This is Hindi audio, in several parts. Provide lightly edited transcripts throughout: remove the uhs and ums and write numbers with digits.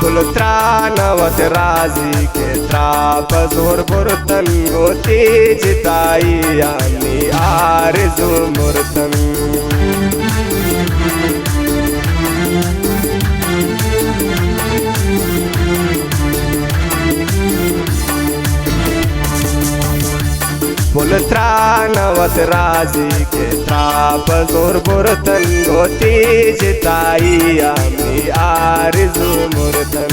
Pultrana razi ke trap zor burtan goti jitai ami arzu murtan Pultrana razi ke trap zor burtan goti jitai ami arzu murtan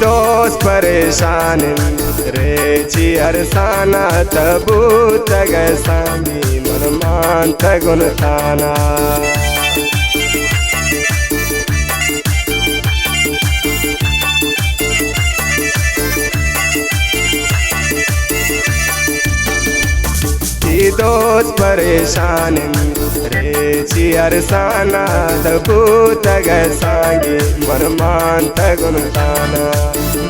दोस्त परेशान रेची अरसाना तबूत गसामी मनमान तगुन थाना दोस्त परेशान रेची अरसाना तबूत गसांगी मनमान तगुन थाना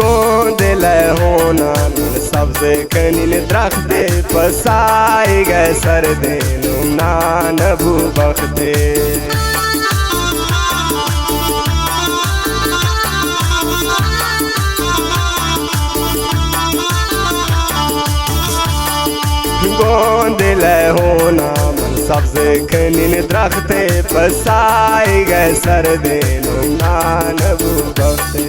गोंदले होना सबसे कनीन द्रख्ते पसाए गए सरदे नुमना नबू बख्ते गोंदले होना सबसे कनीन द्रख्ते पसाए गए सरदे नुमना नबू बख्ते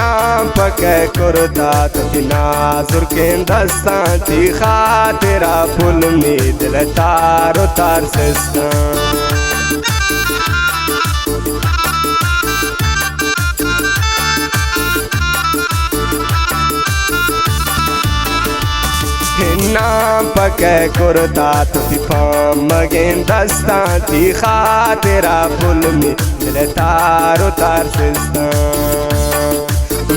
नाम पके कुर्ता तिना सुर्कें दस्तां थी खातिरा फुल में दिल तारो तार सिस्तां नाम पके कुर्ता थी फाम मगें दस्तां थी खातिरा फुल में दिल तारो तार सिस्तां